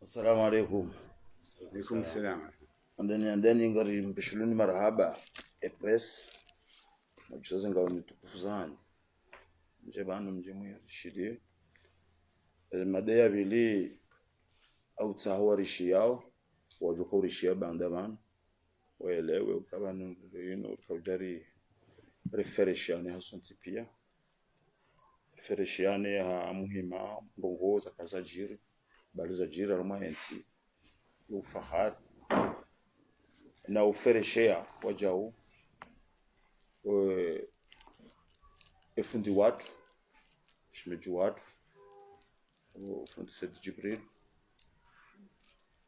Assalamu alaikum. Alaikum salam. Andani ngari mbishuluni marhaba press mchezo ngao nitukufu sana nje bana mjemu shiri madaya bili au tsahwarishi yao wajukurishi bandaman waelewe ukabanu ukajari refereshane hasunti pia refereshane ha muhima mbongo za kazajiri bali za jira romansi ufahari na ufereshea wajau efundi watu shimeju watu ufundi Said Jibril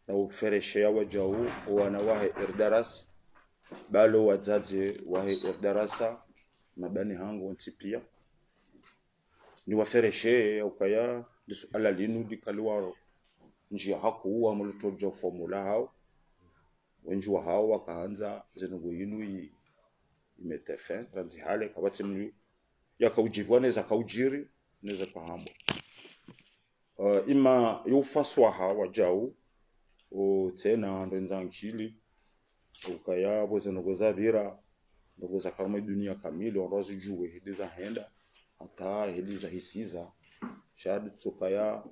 na ufereshea wajau wana wahe irdaras balo wazazi wahe irdarasa mabani hangu ntipia ni wafereshea ukaya lisuala linu dikaliwaro njia hakuwa mulutojo formula hao wenji wa hao wakaanza zenungu yinu imetefe ranzi hale kabati mlu yakaujibwa neza kaujiri neza kahambo ima yufaswa hawa jau o tena ndenzangili ukaya bozenungu za bira ndugu za kama dunia kamili onrozi juwe hidiza henda hata hidiza hisiza shadi tsukaya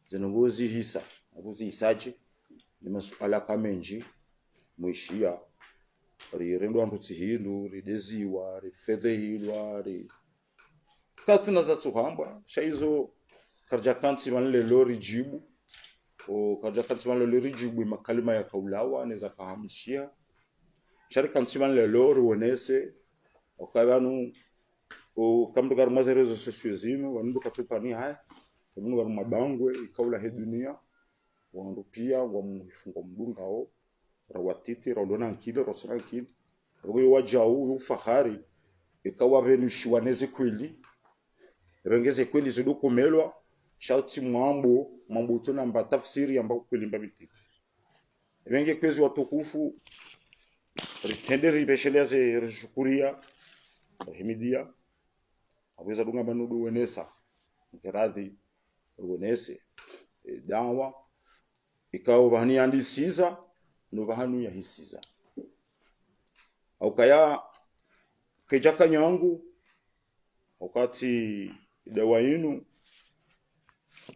zenungu hisa abuzi isaje ni masuala kamenji mwishia rirendo antu hindu rideziwa rifedhehilwa ri katsina za tsuhamba shaizo karja kanti manle lori jibu o karja kanti manle lori jibu makalima ya kaulawa neza kahamshia shari kanti manle lori wonese okabanu o kamdugar mazerezo sosiyezino wandu katupani haya kamundu garu mabangwe ikaula he dunia wandu pia wamufungo mdungao rawatiti rawdona nkide rosana nkide ruyo wajau ufahari ikawa venushi waneze kweli rengeze kweli zidokumelwa shauti mambo tuna mba tafsiri ambao kweli mbabiti renge kwezi watukufu ritenderi besheleze rishukuria himidia aweza dunga manudu wenesa ngeradhi wenese dawa ikawa bahani andisiza no bahanu ya hisiza au kaya kejaka nyangu wakati dawa yinu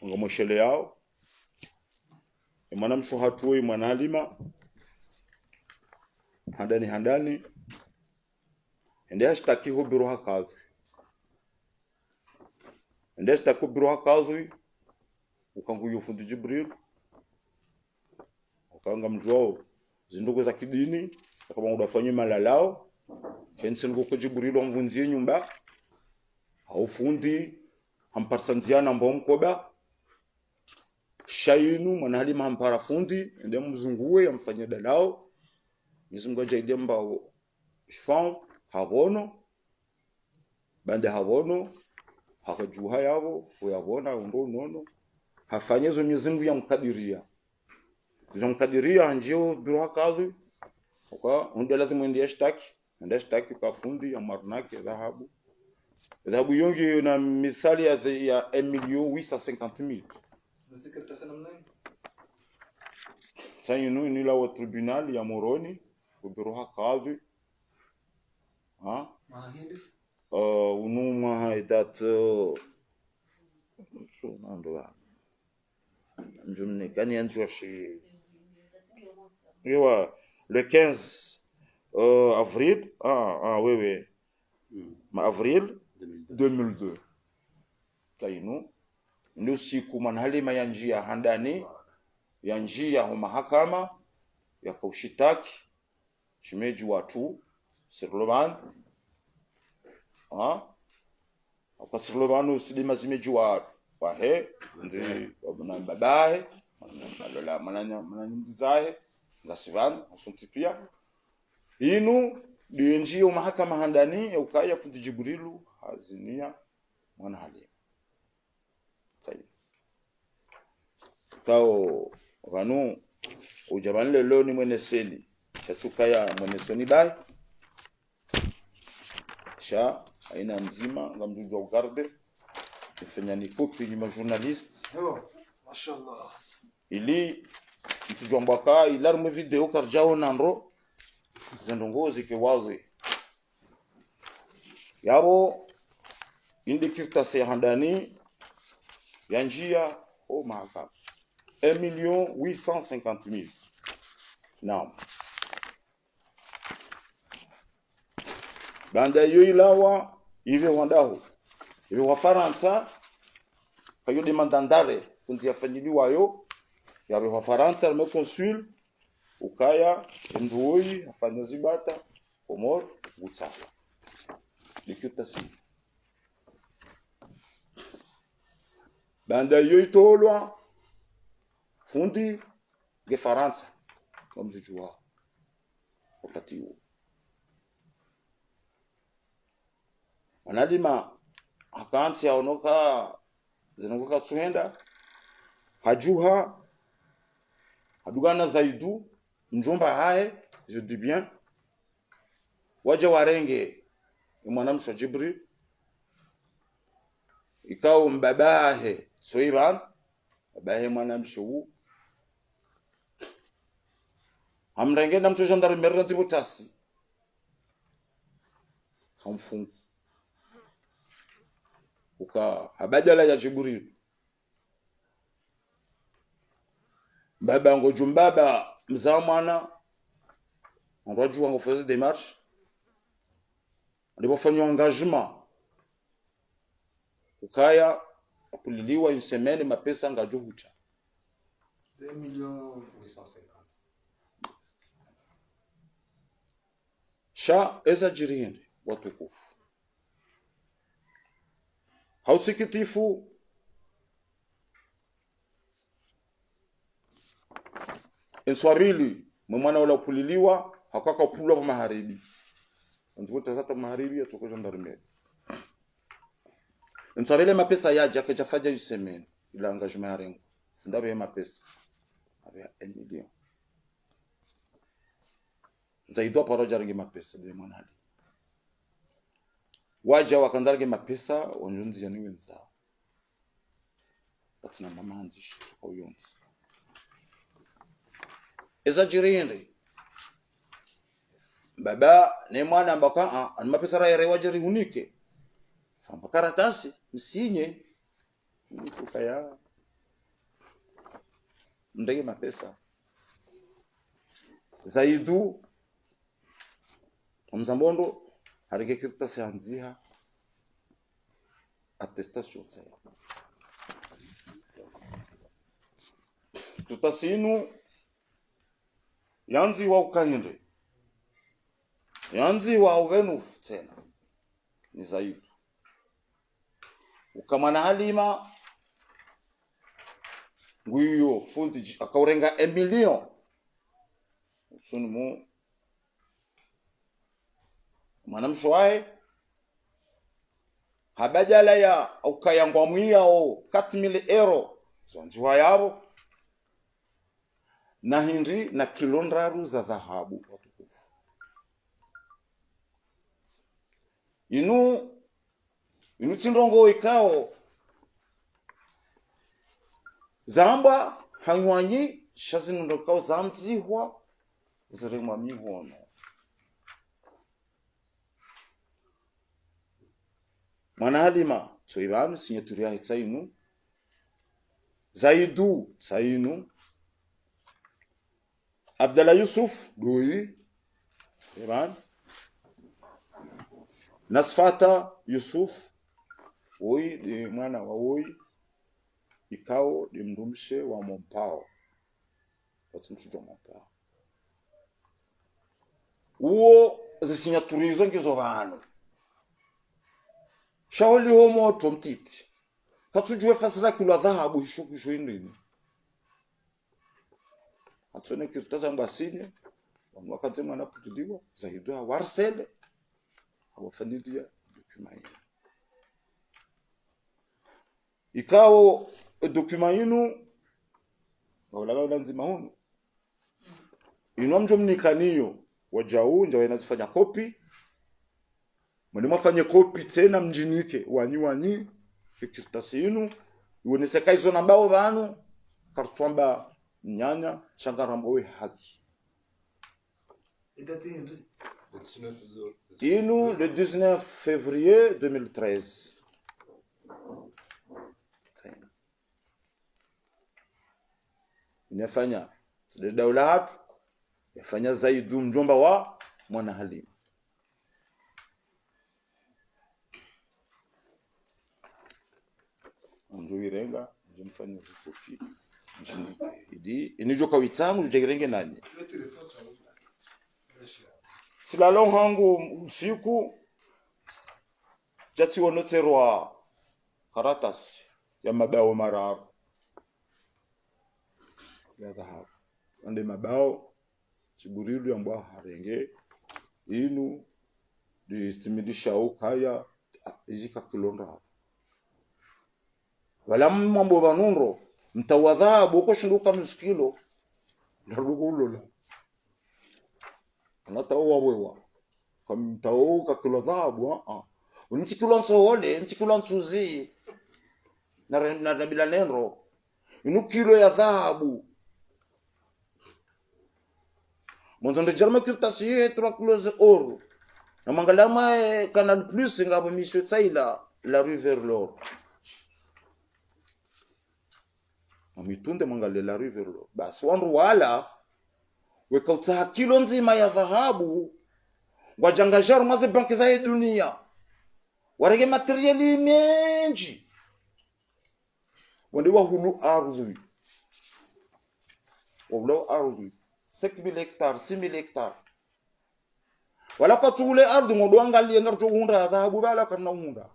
ngamoshele yao mwana mshuhatui mwanalima handani ende hashtaki hubiru hakazi ende hashtaki hubiru hakazi ukangu yufundi Jibril ukanga mjwao zindugu za kidini kama udafanye malalao chense nguko Jibril mvunzie nyumba haufundi hamparsanziana mbomkoba shainu mwanalima hampara fundi ende mzunguwe amfanye dalao mizungu jaide mbao shfan havono bande havono hakajuha yavo uyavona undo nono hafanyezo mizungu ya mkadiria njio biroha kazi kwa ndio lazima ende shtaki kwa fundi ya marnaki dhahabu yongi na mithali ya 1,850,000 nasikirta sana mnani sasa ni la wa tribunal ya Moroni biroha kazi mahindi unuma haidat so nando njumne kani anjwa shi le 15 avril oui avril 2002 tainu ndio siku manhalima ya njia handani ya njia wa mahakama ya kaushitaki shimeji watu Sirloban kwa Sirloban usidima zimeji wa he ndi na babahe malola mananyizahe ngasivan asuntipia inu dienjio mahakama handani ya ukaya fundi Jibrilu hazinia mwana hali sayi kao vanu ujabanle leo ni mwene seli chachuka ya mwene soni bai sha aina mzima ngamjujwa ugarde ifanya ni kopi ni majournalist mashallah ili mtijwambaka ilarme video karjao nandro zendongozi ke wawe yabo indi kirtase handani ya njia au mahakama 1,850,000. Naam. Banda yo ilawa ive wandaho ive wa Faransa kayo demandandare fundi yafanyiliwa yo yabe wa Faransa le consul ukaya nduoi afanya zibata komor gutsawa likutasi banda yo itolwa fundi ge Faransa kama mjua wakati huo anadima akanti yaonoka zinoka tsuenda hajuha hadugana zaidu njomba hae je dis bien waje warenge mwanamsho Jibril ikao mbabahe Soiban babahe mwanamsho amrenge na mtu gendarmerie na tibutasi hamfungu uka habadala ya Jibril baba ngo jumbaba mzamana ngojua ngo faisait démarche alipofanya engagement ukaya kuliliwa une semaine mapesa ngajuhucha 2,850,000. sha ezajirinde watukufu hausikitifu enswarili mwana wala kuliliwa hakaka pulwa kwa maharibi nzuta zata maharibi atoko gendarmerie enswarili mapesa yaje akajafaja isemeni ila engagement ya rengo ndabe ya mapesa avec 1 million zaidwa paroja ringi mapesa de mwanali waja wakandarge mapesa wanjunzi yani wenzao batina mamanzi kwa uyonzi ezajirinde baba ne mwana mbaka an mapesa raere wajari unike samba karatasi msinye ukaya ndege mapesa zaidu mzambondo harike kirta seanziha attestation sa tutasinu yanzi wa ukahinde yanzi wa uvenuf tena ni zaidu ukamana halima nguyo fundi akaurenga 1 million sunu mwanamshwae habajala ya ukayangwa mwiyao 4,000 euro zonjwa yabo na hindi na kilondraru za dhahabu watukufu inu tindongo ikao zamba hanywanyi shazinundokao zamzihwa ziremwa mihono Mwanalima Soiban signature ya tsainu Zaidu tsainu Abdallah Yusuf doi Iran Nasfata Yusuf oi de mwana wa oi ikao de mdumshe wa Mompao watimshujo Mompao uo zisignature izo ngizo vano shauli ho moto mtiti katujue fasira kula dhahabu hishukusho indini atone kirtaza mbasine wakati mwana kutudiwa zaidwa warsele awafanidia document ikao document yinu wala nzima hunu inomjo mnikaniyo wajau ndio wanazifanya copy mwalimu afanye copy tena mjinike wani kirtasi yinu uoneseka hizo nambao banu kartwamba nyanya shangaramba we haki Et date est de Le 19 août. inu le 19 février 2013 inafanya sile daula hatu yafanya Zaidu mjomba wa mwana Halima. Njuirenga njimfanya zifupi idi inijo kawitsangu jegirenge nani le téléphone sur le chien. silalo hangu usiku jati wonoterwa karatasi ya mabao mararu ya dhahabu ande mabao chiburilu ya mbwa harenge inu distimidisha ukaya izika kilonda wala mambo banunro mtawadhabu uko shinduka msikilo larugo ulola anatawa wewa kamtauka kilo dhahabu unchikilo nsoole nchikilo nsuzi na bila nenro inu kilo ya dhahabu monzo jarma kirtasiye 3 kilos de oro na mangalama Canal Plus ngabo misho tsaila la rue vers l'or amitunde mangale la rue vers l'or basi wandu wala wekautsa kilo nzima ya dhahabu wajangajaru maze banki za dunia warege materiali menji wande wahulu ardhi wablo ardhi 5000 hectares 6000 hectares wala katule ardhi ngodo angalie ngarto hunda dhahabu bala kana hunda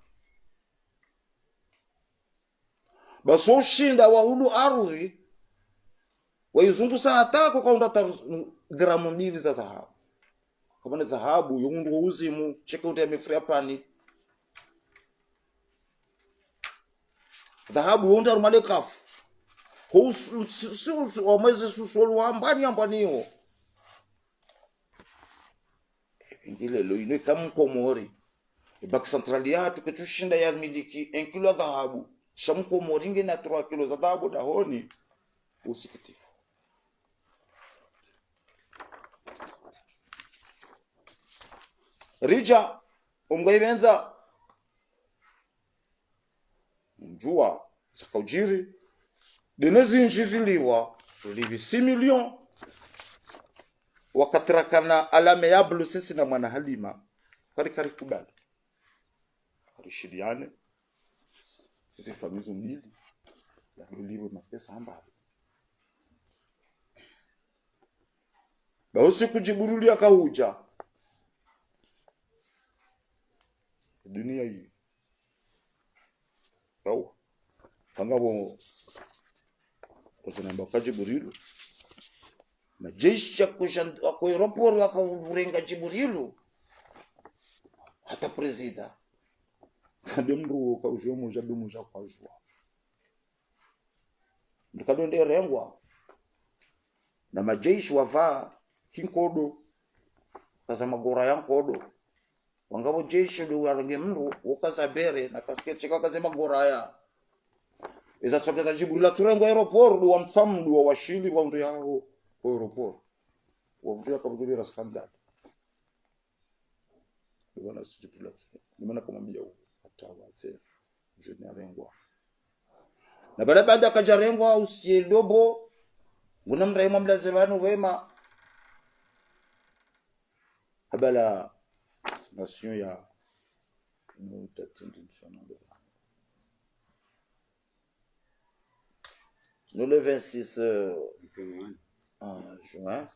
baso shinda wahulu ardhi waizungusa hatako kaunda gramu 2 za dhahabu kama dhahabu yungu uzimu chekauta yamefria pani dhahabu yonda rumale kafu ko si o mwezi susolo ambaniyo ingile lo ine kam komori bank centrali yatu ketushinda ya miliki 1 kilo dhahabu shamkomori ngena 3 kilo za dhahabu dahoni usikitifu rija umgaibenza mjua zakaujiri denezi njiziliwa livi 6 million wakatrakana alame ya blu sisi na mwana Halima kari kubali kari shiriane hizi famizo mbili ya liwe mapesa ambali bausi kujiburulia kahuja dunia hii sawa kangabo kuzanamba kajiburilu majeshi kwa aeroport wakarenga Jiburilu hata presida ndemru ka ujomo jadumu ja kwajwa ndikadonde rengwa na majeshi wavaa kinkodo kaza magora ya nkodo wangabo jeshi do warange mru ukazabere na kasketi kaza magora ya iza chokeza Jiburilu turengo aeroport wa msamdu wa washili wa ndo yao aeroport wavia kabujira skandal bwana sijipula nimeona kumwambia atawa fe jeni arengwa na baada akajarengwa usiedobo nguna mraima mlazimano wema habala nation ya nous le 26 juin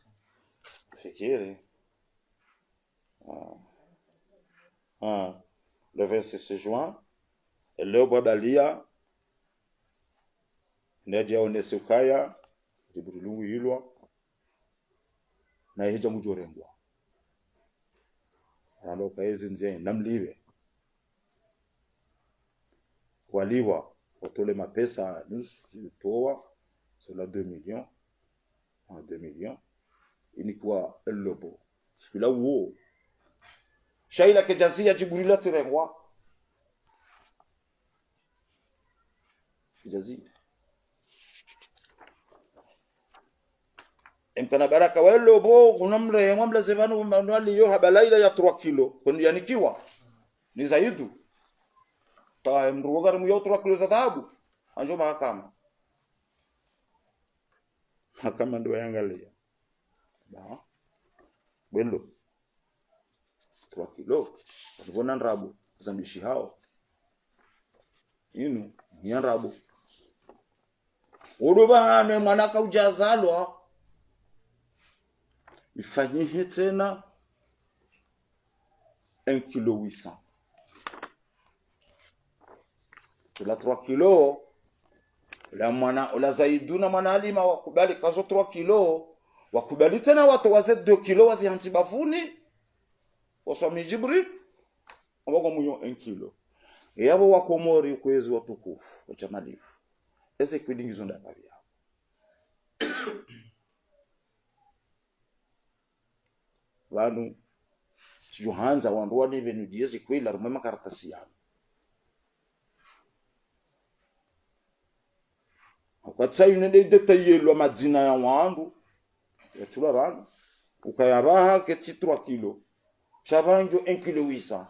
fikiri le 26 juin leo babalia nedia onesukaya Jiburilu hilwa na hija mujorengwa ando kaezi nje namliwe waliwa watole mapesa nusu toa cela 2 millions 2 millions ilikuwa elobo sikula uo shaila kejazia Jiburilu tirengwa kejazia mkana baraka welo bo kunamre mwamla zevanu manuali yo habalaila ya 3 kilo kwani yanikiwa ni zaidu ta mruga mu yo 3 kilo za dhahabu anjo mahakama ndio yangalia ba welo 3 kilo walivona nrabu zambishi hao inu ni nrabu udubane mwanaka ujazalwa ifanyihe tena 1 kilo 800 la 3 kilo la zaiduna mwana alima wakubali kazo 3 kilo wakubali tena watu waze 2 kilo wazihanti bafuni waswami Jibril ambako muyo 1 kilo yabo wakomori kwezi watukufu wachamalifu ese kwidingizo ndababya wanu Johanza wandu wani venu diezi kwila rumema karatasi yanu wakatsa yunede detayelwa madzina ya wandu ya chula rana ukayabaha keti 3 kilo chabanjo 1 kilo 800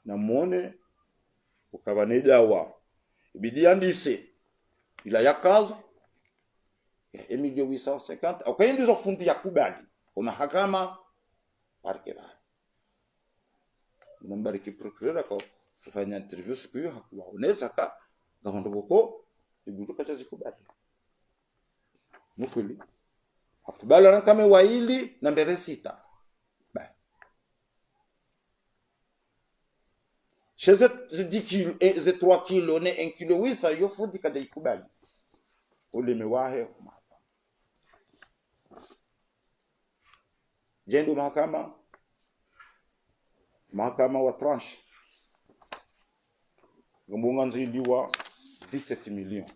na mwone ukabaneja wa ibidi andise ila yakazo ya Emilio 850 ukaindizo fundi ya kubali una hakama parke bali nambariki procureur ko kufanya interview siku hiyo hakuwaoneza ka ngaondo boko ibutuka cha zikubali mukuli hakubali ran kama waili na mbere 6 chez ze 10 kilo ze 3 kilo ne 1 kilo 800 yo fundi kada ikubali ule mewahe jendo mahakama wa tranche ngumunga nziliwa 17 millions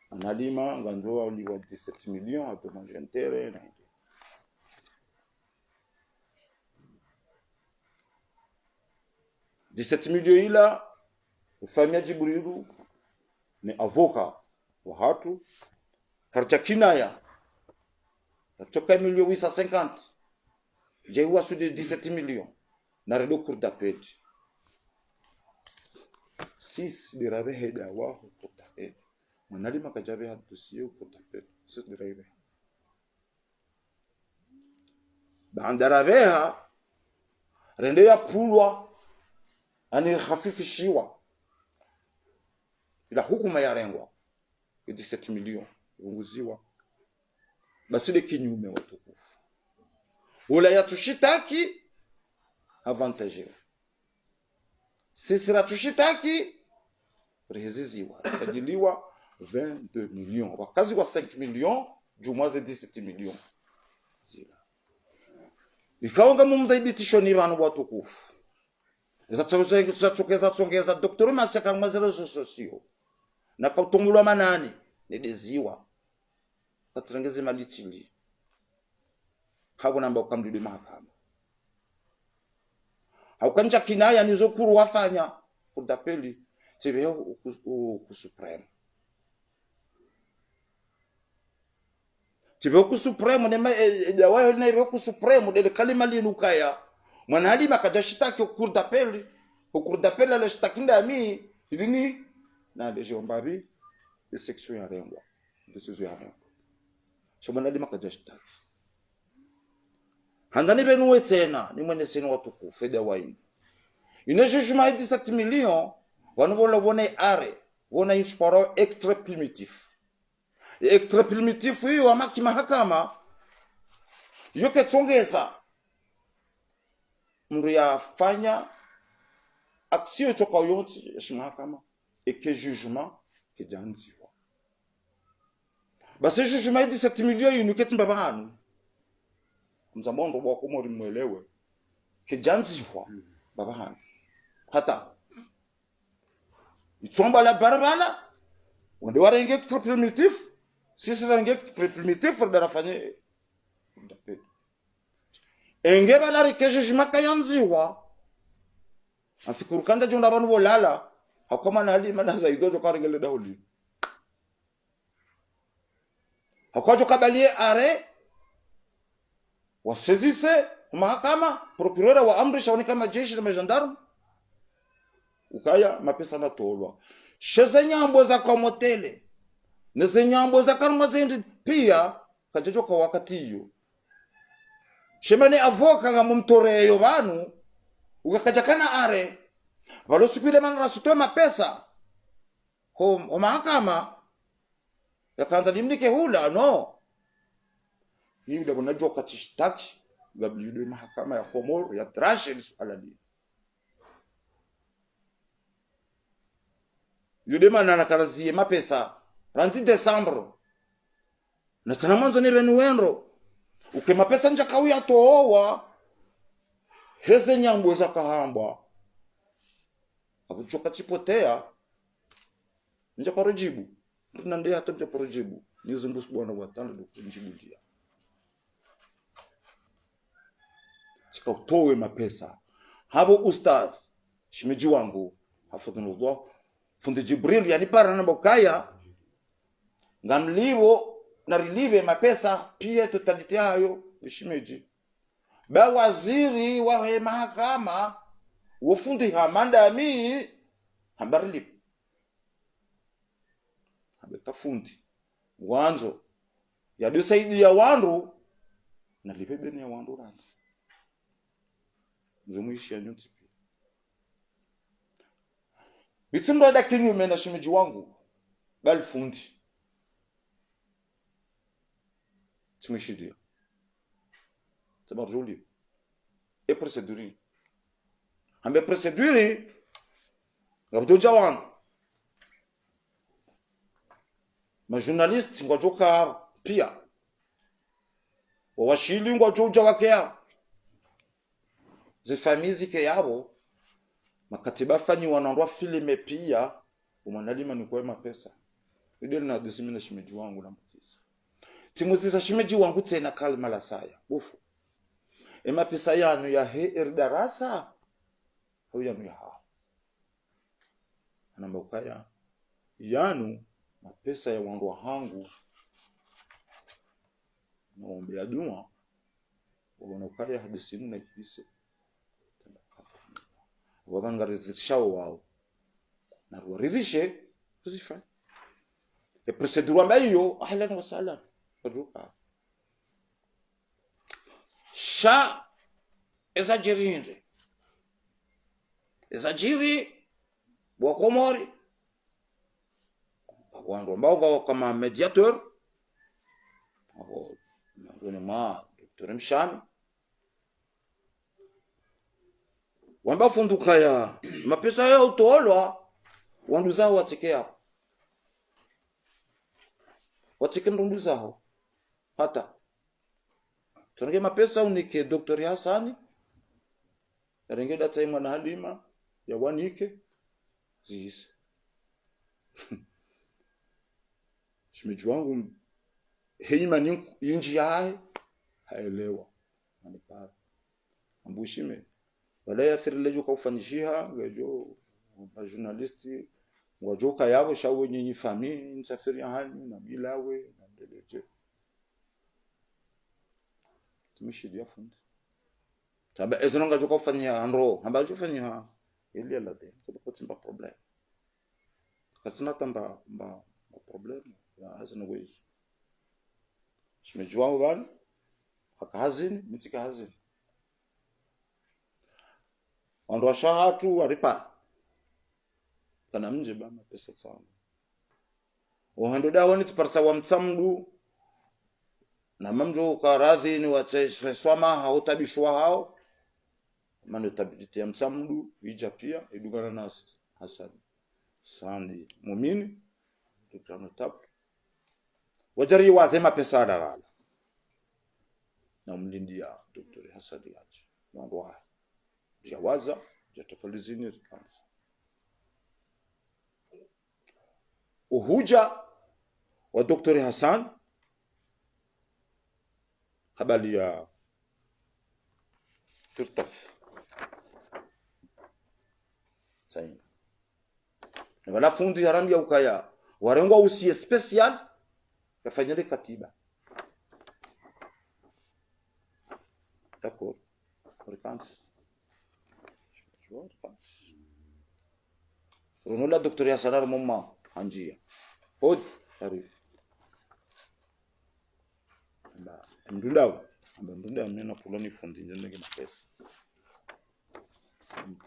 analima nganzoa uliwa 17 millions atomanje ntere na 17 millions ila ufamia Jibrilu ni avoka wa hatu karcha kinaya toka 1,850 jaiwa su de 17 millions na redo cour d'appel 6 de rabe dawa cour d'appel manalima kajabe ha dossier cour d'appel 6 de rabe bandarabeha rende ya pulwa ani khafifishiwa ila hukuma ya rengwa 17 millions unguziwa basi de kinyume watukufu ula yatushitaki avantage sisi ratushitaki rehiziwa sajiliwa 22 millions wakazi wa 5 millions jumwa za 17 millions zila ikaonga mumdaibitisho ni vanu watukufu za tsongeza doktori masaka ngazelo sosio na kautumulwa manani nedeziwa katrengeze malitili hapo namba ukamdudi mahakama haukanja kinaya nizokuru wafanya kudapeli tibeo ku supreme tibeo ku supreme nema dawa na hivyo ku supreme de kalima linukaya mwana halima kajashitaki kudapeli la shitakinda mi idini na de jombabi de section ya rengwa decision ya rengwa shomana halima kajashitaki hanzani benu wetena ni mwene senu watukufu eda waini ine jugement de 17 millions wanovola wone are wona insparo extra primitif hiyo amaki mahakama yoke tongeza mndu yafanya action toka yonti ya mahakama eke jugement kijanziwa basi jugement de 17 millions yunuketi mbabahanu mzamondo wako muri mwelewe kijanziwa babahanu hata ichomba la barbala wende warenge extra primitif sisi range extra primitif darafanye enge balari keje makayanziwa afikuru kanda jonda banu bolala hakoma na hali mana zaido to karengele dauli wakwajo kabalie are wasezise mahakama procureur wa amrisha wani kama jeshi na magendarme ukaya mapesa natolwa sheze nyambo za kwa motele neze nyambo za karma zendi pia kajejo kwa wakati hiyo shemane avoka nga mumtoreyo banu ukakajakana are balo sikuile mana rasutwe mapesa ho mahakama yakanza limnike hula no hii ndio unajua katishtaki gablido mahakama ya Komoro ya trashe swala hili yude mana nakarazie mapesa ranzi Desembre na sana mwanzo ni renuenro uke mapesa nja kauya towa heze nyambo za kahamba abuchoka chipotea nja parojibu tunande hata nja parojibu nizungu bwana wa tano njibulia tika utowe mapesa habo ustad shimeji wangu hafadhullah fundi Jibril yani para na bokaya ngamliwo na rilive mapesa pia totalitea hayo bishimeji ba waziri wa mahakama wofundi hamanda mi hambarili habeta fundi wanzo ya dusaidi ya wandu na libebeni ya wandu rangi nzomuishi ya nyuti bitsimba da kinyume na shimeji wangu bali fundi tumuishidia tabarjuli e procedure ambe procedure ngabdo jawan ma journalist ngojoka pia washili ngojoja wakea ze famille ke yabo makatiba fanyi wanaondoa filime pia umanalima ni kwa mapesa ndio na disimina shimeji wangu na mtisa timuzisa shimeji wangu tena kalma la saya ufu ema pesa yanu ya he darasa au yanu ya ha anambokaya yanu mapesa ya wangu hangu naombe ya dua wanokaya hadisimu na kibise wabangaridhishao wao na waridhishe kuzifanya e procedure ambayo ahlan wa sahlan faduka sha ezajiri wa Komori wandu ambao kama mediator au ngone ma Dr. Mshami wamba funduka ya mapesa ya utolwa wandu zao watikea watike ndundu zao hata tunenge mapesa unike Dr. Hasani renge data imwa na Halima ya wanike zise shimeji wangu heima ni inji yae haelewa anipara ambushime wala yathiri lejo kwa ufanishiha lejo wa journalisti wajoka yabo shawo nyinyi fami nsafiri hanyu na bilawe na ndeleje tumishidia fundi taba ezonga joka ufanya andro hamba jofanya ile la de sababu timba problem kasina tamba ba problem ya hazina wezo shimejua bwana hakazini mitika hazini ando shahatu aripa kana mje bama pesa sana ohando dawa ni tiparsa wa mtsamdu na mamjo karadhi ni wateswama hautabishwa hao mando tabiti ya mtsamdu ija pia idugana nasi Hassan sandi muumini tutano tap wajari wazema pesa dalala na mlindia Dr. Hassan yaje ndo jawaza jatafalizini kansa uhuja wa Dr. Hassan habari ya turtaf saini wala fundi haramia ukaya warengwa usie special kafanyele katiba d'accord, fréquence. Je vois fréquence. Ronola docteur Yasanar Moma, Anjia. Od, arrive. Mdudao, mdudao mena kulani fundi njende kina pesa.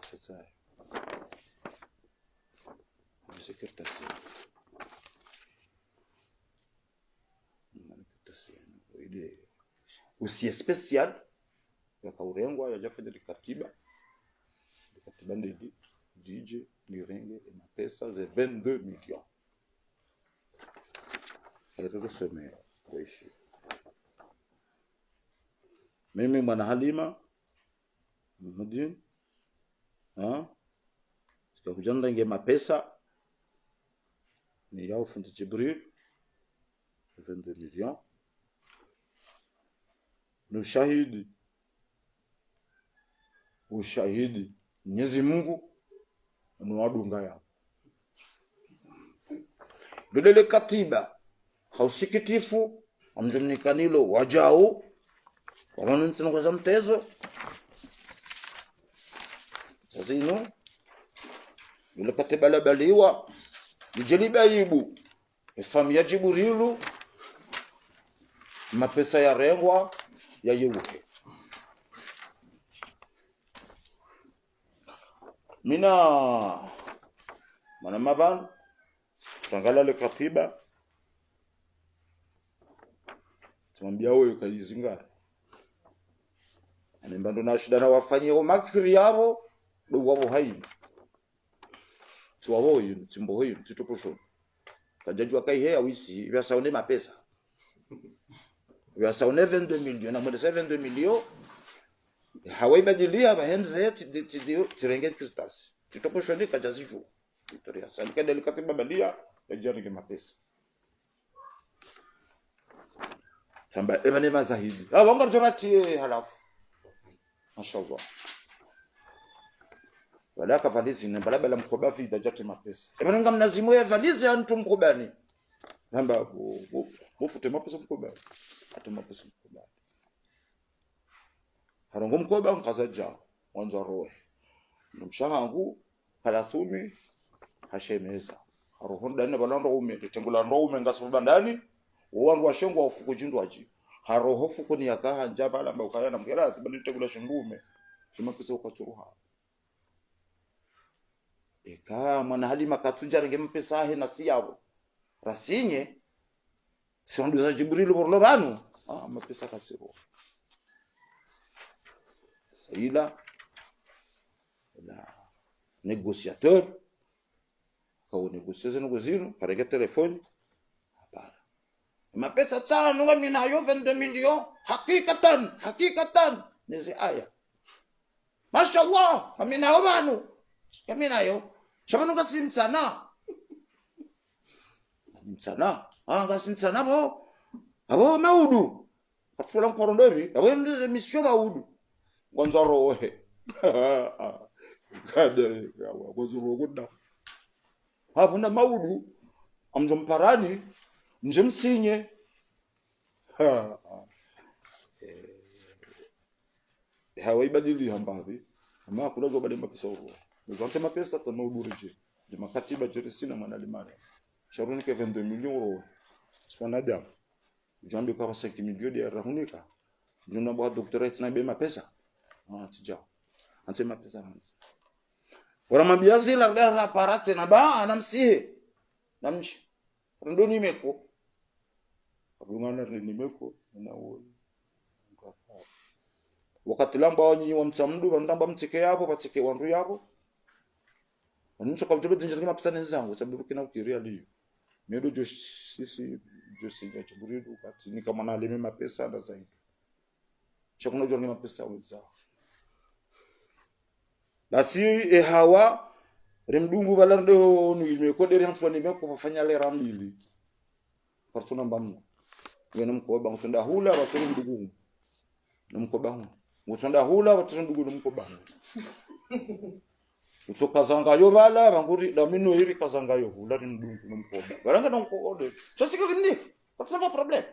Sasa. Secrétaire. Ile usi special yakaurengwa yajafanya katiba ndidi DJ nirenge na pesa za 22 millions. Hilo sema kuishi. Mimi mwana Halima Muhammad sikujanda nge mapesa ni yao fundi Jibril 22 millions. Ushahidi Mwenyezi Mungu anawadunga yao. Bilele katiba hausikitifu amjumnikanilo wajao wanansi ngoza mtezo sazino bila katiba labaliwa bijeliba yibu efamu ya Jibrilu mapesa ya rengwa ya yewuke. Mina mana maban tangala le katiba tumwambia wewe kajizingara anembando na shida na wafanyie makiri yabo do wabo haini tuwabo yinu timbo hiyo titukusho kajajua kai hea wisi vya saone mapesa vya saone 22 millions na mwede 22 millions hawaibadilia bahenze tirenge kristas titukusho ni kajazifu Victoria salika delikati babalia yajari mapesa tamba ebane mazahidi wanga jorati halafu mashallah wala kavalizi na balabala mkoba vida jate mapesa ebane ngamnazimu ya valizi ya mtu mkobani namba mufute mapesa mkobani ate mapesa mkobani harongo mkoba nkazaja mwanzo rohe mshangangu 30 hashemeza harohonda ne balando ume tengula ndo ume ngaso bandani wandu washengwa ufuko jindwaji haroho fuko ni yakaha njaba lamba ukayana mgerazi bali tengula shingume kimapesa ukachuruha eka mwana Halima katujara ngempesa he nasiyabo rasinye sondu za Jibril borlo banu mapesa kasiro saila na négociateur kwa negociaze ngozino karege telefoni hapana mapesa sana nunga minayo 22 millions hakikatan nezi aya mashallah aminayo banu kaminayo shabanuka simsana ngasimsana abo maudu katula mporondori abo mze mission maudu kwanza rohe kada wazuru goda habuna maudu amjomparani nje msinye hawaibadili hambavi ama kula go bale mapesa uro nzante mapesa ta maudu reje de makatiba jerisina mwanalimani sharuni ke 22 millions euro swanada jambi kwa 5 millions de rahunika juna bwa doctorate na be mapesa tija ante mapesa ora mabiazi la gara parate na ba anamsihe namshi ndo nimeko abungana nimeko na woi wakati lamba wanyi wa mtamdu bandamba mtike yapo patike wandu yapo ancho kwa vile dinjani mapesa nzangu sababu kina ukiria liyo medo jo sisi jo singa chiburidu kati ni kama na leme mapesa na zaidi chakuna jo ngema pesa weza basi hawa remdungu valardo nu imekodere hamfani meko kufanya le ramili partuna mbamno ngene mkoba mtunda hula baturu ndugu mkoba mtunda hula baturu ndugu mkoba usokazanga yo bala banguri da mino hiri kazanga yo hula ndugu mkoba baranga nko ode sasa sikini patuna problem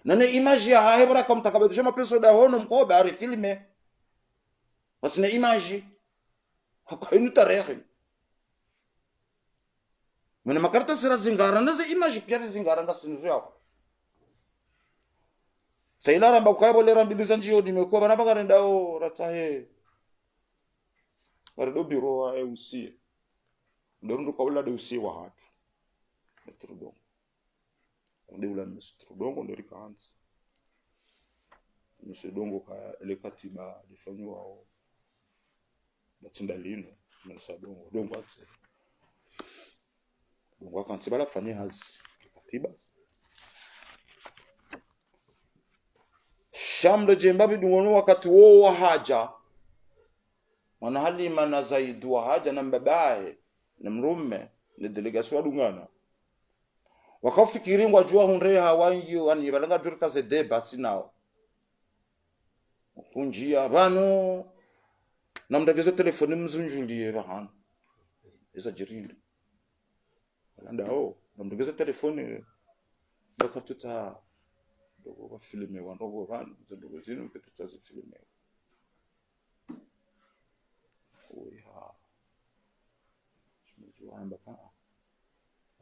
nane image ya haebra kam takabedisha mapeso da hono mkoba ari filme wasina image hakainu tarehe mena makarta sira zingara naze image pia zingara ngasinu yao sailara mbakaibo lera mbibiza njio nimekuwa bana bagara ndao ratahe barido biro wa eusi ndo kaula de usi wa hatu trudongo ndeula trudongo ndo rikaanza msudongo ka ile katiba lifanywa wao batsinda lino msa dongo atse dongo akantiba la fanya hazi katiba shamre jembabi dungono wakati wo wa haja mwana Halima na Zaid wa haja na mbabaye na mrume ni delegation dungana wakafikiri ngwajua hunre hawanyi ani balanga durka ze deba sinao kunjia bano namdageze telefoni mzunjulie bahana eza jirindi balanda namdageze telefoni bakatuta dogo ba filme wa dogo bana dogo zinu ketuta ze filme oya shimujua amba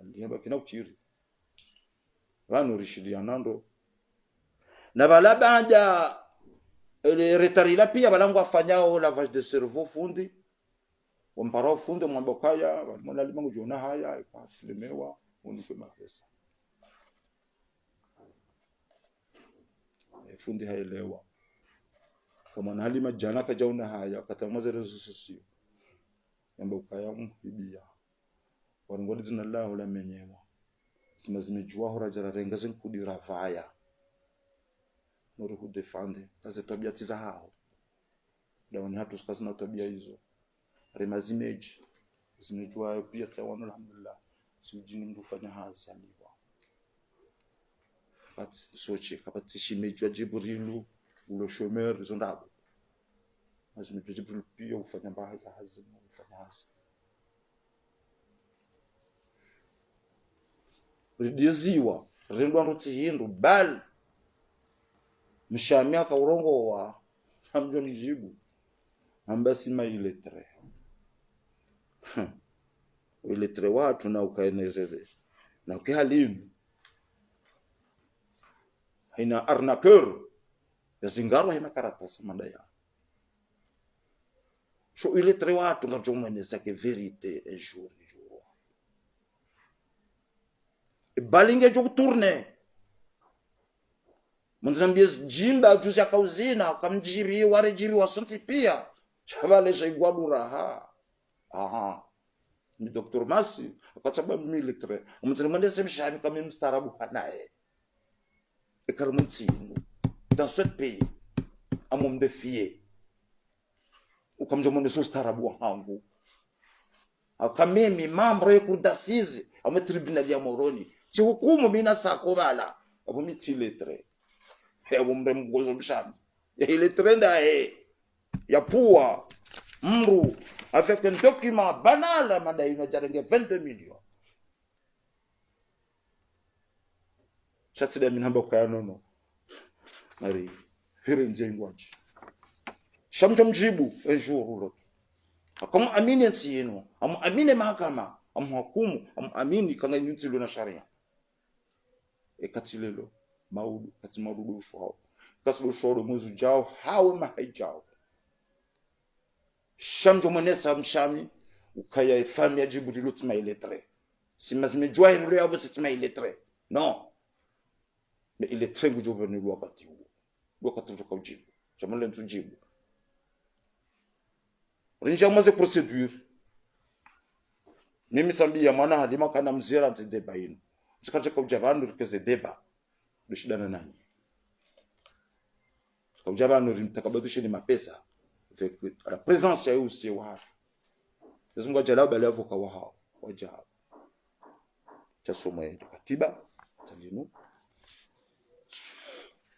ndio bakina ukiri bano rishidi anando na bala baada ele retarila pia balangu afanyao lavage de cerveau fundi wamparo fundi mwambokaya mwana limangu jona haya ikafilmewa unike mapesa fundi haelewa kama na Halima jana kajauna haya katamaza rezo sosio mwambokaya mbibia warangodi zina Allah la menyewa simazimejua hora jara rengaze kudira vaya nuru kudefande taze tabia tiza hao dawana hatu sikazina tabia hizo remazimeji zimejua pia tawana alhamdulillah sijini mtu fanya hazi aliwa but soche kapati shimejua Jibrilu ulo shomer zondago azimejua Jibrilu pia ufanya baadhi hazi ufanya hazi ridiziwa rendwa ruti hindu bal mshamia ka urongo wa hamjo nijibu ambasi ma iletre iletre watu na ukaenezeze na ukihalimu haina arnaqueur ya zingarwa haina karatasi madaya so iletre watu ngajomweneza ke verite un jour balinge jo tourner mzambia jimba juzi akauzina kamjiri ware jiri wasonti pia chavale jaigwadura aha ni Dr. Masi akachaba military mzambia semshani kama mstarabu hanaye ekarmuntsinu dans ce pays amom défier ukamjomone so starabu hangu akamimi mambo yekudasizi ame tribunal ya Moroni si hukumu mina sako bala abo mitiletre abo mremgozo mshami ya ile trenda ya pua mru avec un document banal madai no jarenge 22 millions chatsida minamba kwa nono mari hirenje ngwaji shamjo mjibu un jour l'autre kama amini nsino amine mahakama amhukumu amini kanga nyutsilo na sharia ekatilelo maudu katimarudu shwao kaslo shoro muzu jao hawe mahijao shamjo mwenesa mshami ukaya ifami ya Jibrilu tima iletre simazimejua hilo yabo tima iletre non mais il est très gouverneur loi bati wakati tuka ujibu chamole tujibu rinja maze procedure mimi sambia mwana Halima kana mzira deba ino sikaje kwa ujavanu rikeze deba dushidana nanyi kwa ujavanu rimtakabadishe ni mapesa avec la présence ya usi watu lazima jala bale avoka wa hao wajao cha somo ya katiba tandinu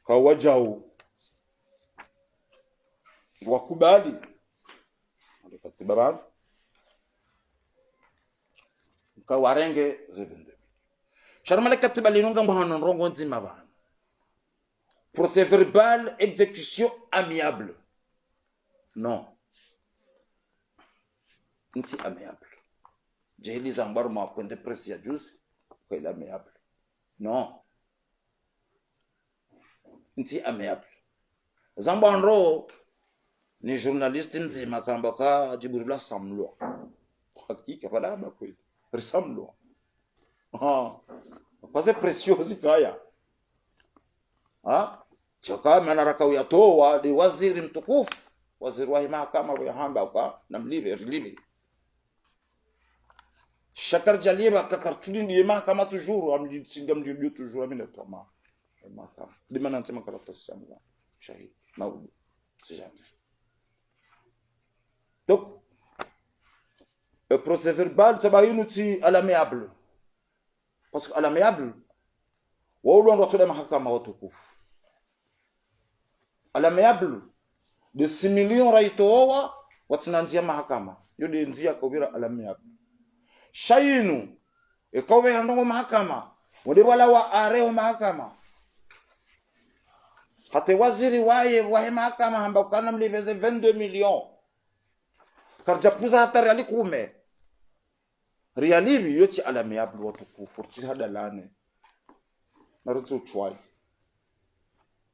kwa wajao wakubali katiba bado ka warenge zevende sharmale katiba linunga mbono rongo nzima bana procès verbal, exécution amiable. Non. Nti amiable. J'ai les embarras à point de presse ya juice, qu'il est amiable. Non. Nti amiable. Zambanro, ni journaliste nzima kamba ka Djibrila samlo. Hakika fala ba kweli. Samlo. Ah. Kwa précieux kaya. Ah? Chaka manaraka uyatoa ni waziri mtukufu. Waziri wa mahakama wa hamba kwa namlibe rilibe. Shakar jaliba kakartuli ndiye mahakama toujours amji singam ndiye toujours amina toma. Mahakama. Dimana nsema karatasi yangu. Shahid. Maudu. C'est jamais. Donc, le procès verbal, ça va être à l'amiable. Parce qu'à l'amiable, on doit retrouver mahakama watukufu. À l'amiable, de 6 millions raitoa, watinanjia mahakama. Yode nzia kobira à l'amiable. Shayinu, e kowe handongo mahakama. Wade wala wa areo mahakama. Hate waziri wahe mahakama hamba ukana mliveze 22 millions. Karjapuza hata reali kume. Realivi yoti alamiable watukufu. Forti hada lane. Narutu uchwai.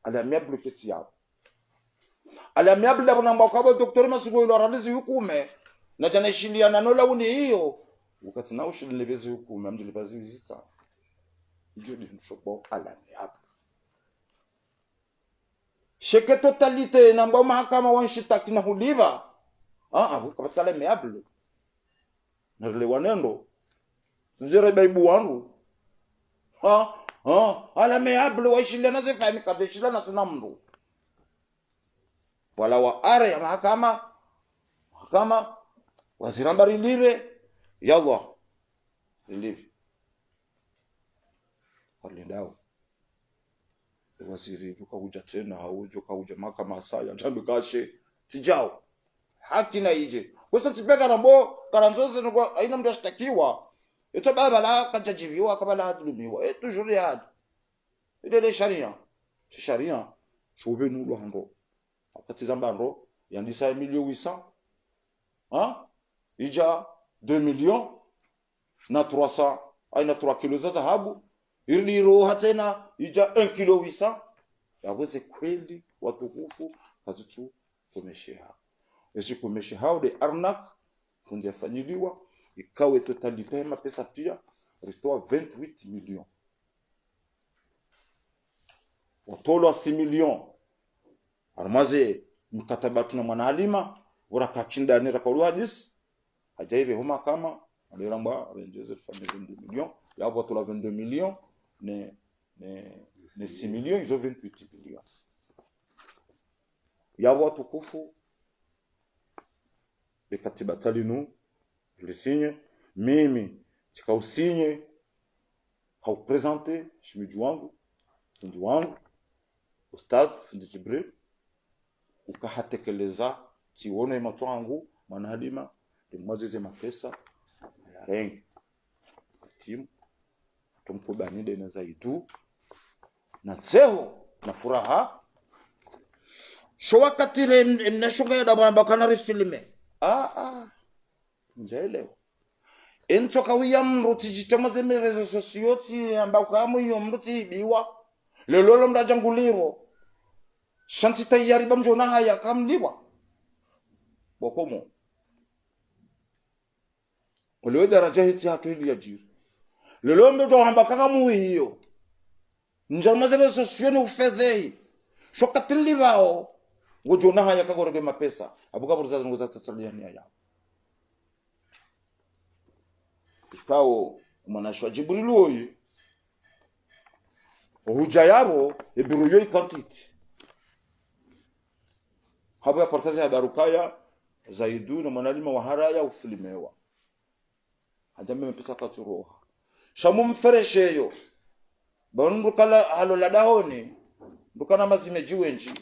Alamiable keti yao. Alamiable labu namba wakaba doktori masugo ilo ralizi hukume. Na jane shilia nanola uni hiyo. Wakati na ushili levezi hukume. Mjili bazi vizita. Yodi mshobo alamiable. Sheke totalite namba mahakama wanshitaki na huliva. Kapata alamiable. Narele wanendo. Tuzere baibu wangu. Alamiable waishilia na zefami kadeshila na sinamdu. Wala wa are ya mahakama. Mahakama. Waziramba rilire. Yallah. Rilire. Kalindao. Waziri juka uja tena hau juka uja mahakama saya. Jambi kashe. Tijao. Haki na ije. Kwa tipeka rambo karanzoze nuko aina mdashtakiwa. Ito baba la kajajiviwa kabala hadulumiwa. Toujours yad. Ile sharia. Sharia. Chove nous hango. Wakati zambaro yandisa 1,800,000. Hein? Ija 2 millions na 300 aina 3 kilo za dhahabu. Iriro hatena ija 1,800,000. Yaweze kweli watukufu kazitu komesheha. Esi kumeshe hao de arnak fundia fanyiliwa ikawe totalite mapesa pia ritoa 28 millions. Watolo 6 millions. Armaze mkatabatu na mwanaalima urakachinda nira kwa hadis hajaire homa kama aliramba Joseph famille 22 millions yabo tola 22 millions ne 6 millions ils ont 28 millions. Yabo tukufu bekatiba talinu lisinye mimi tikausinye haupresente shimiji wangu fundi wangu ustad fundi Jibril ukahatekeleza tione macho wangu manadima limwazeze mapesa ya rengi timu tumkubani dena zaidu na tseho na furaha sho wakati le mnashonga ya dabana kana filme njaelewa ento kawiya mruti jitamaze merezo sosioti ambako amuyo mruti biwa lelolo mdajanguliro shanti tayari bamjona haya kamliwa bokomo ole daraja hiti hatu ili ajiri lelo mbejo ambaka kamu hiyo njamaze merezo sosioni ufedhei shokatili vao ngojona haya kagorege mapesa abuka burza ngoza tsalia ni yao ikao mwanashwa Jibril oyi huja yabo ebiru yo ikantiti haba partaje habarukaya zaidu na mwanalima wa haraya ufilimewa hajame mapesa katuroha shamu mferesheyo bandu kala halola dahoni ndukana mazimejiwenji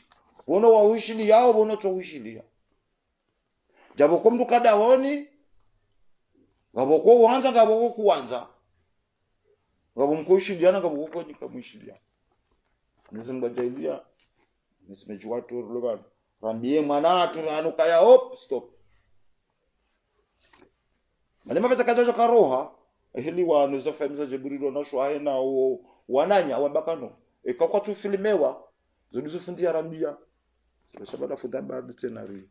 wono wawishili yao wono towishilia jabo ko mduka dahoni ngabo ko wanza ngabo ko kuanza ngabo mkoishilia ngabo ko nikamwishilia Mungu jailia nisimejua tu lugha rambie mwana tu anukaya hop stop malema pesa kadojo karoha hili wanu za famza Jibril na shwahe na wananya wabakano ikakwa tu filmewa zodizo fundia rambia shabada funda baada scenario